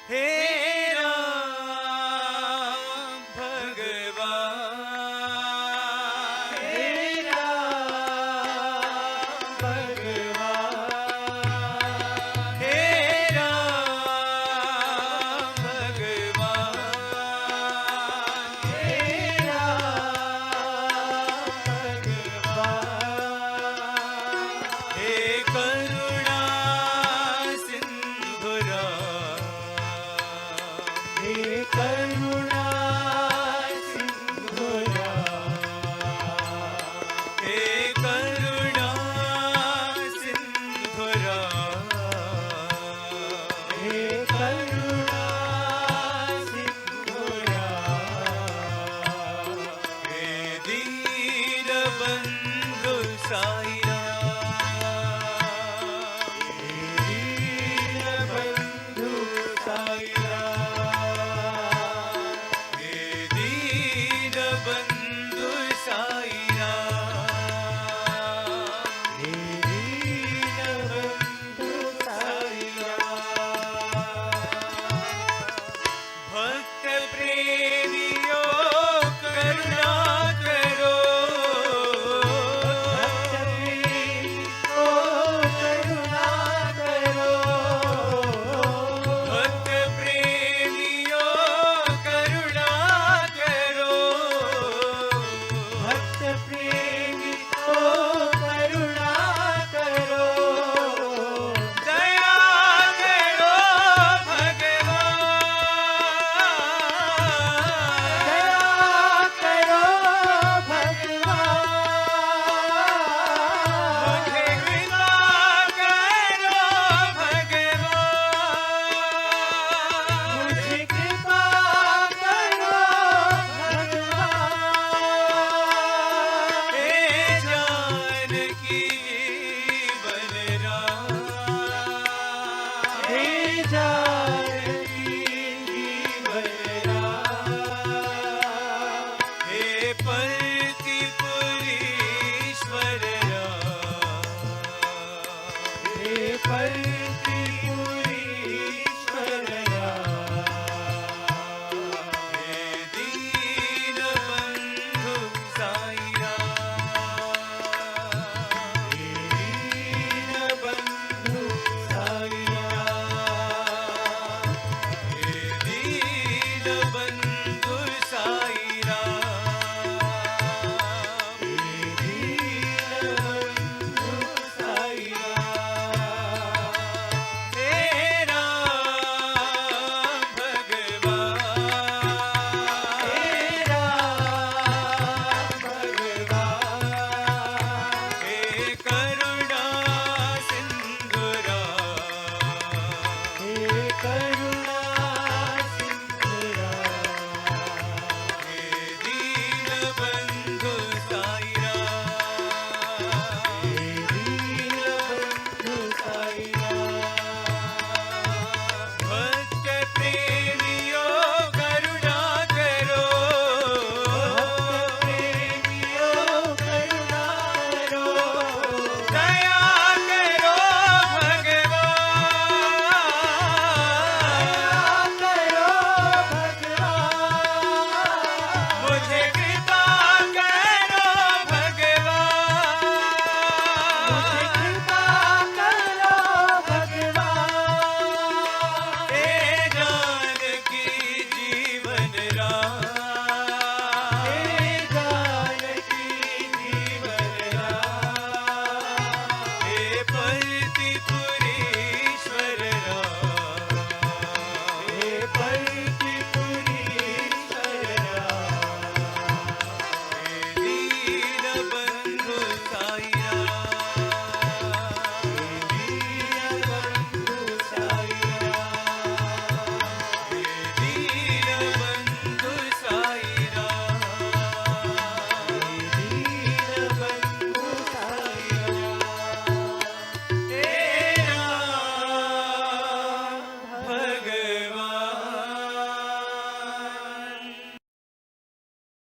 हे राम भगवान, हे राम भगवान, हे राम भगवान, हे राम भगवान, हे करुणा सिंधु राम, हे करुणा सिंधु राम, हे करुणा सिंधु राम, हे करुणा सिंधु राम, हे दीन बंधु साई राम, दीनबंधु साई राम, हे दीन बंधु साई राम, हे दीनबंधु साई राम, भक्त प्रेमियों करुणा करो, भक्त प्रेमी को करुणा करो, भक्त प्रेमियों करुणा करो, भक्त प्रेमी को करुणा करो, दया करो भगवान, दया करो भगवान, मुझे कृपा करो भगवान, मुझे कृपा करो भगवान, हे जानकी बलराम, हे जा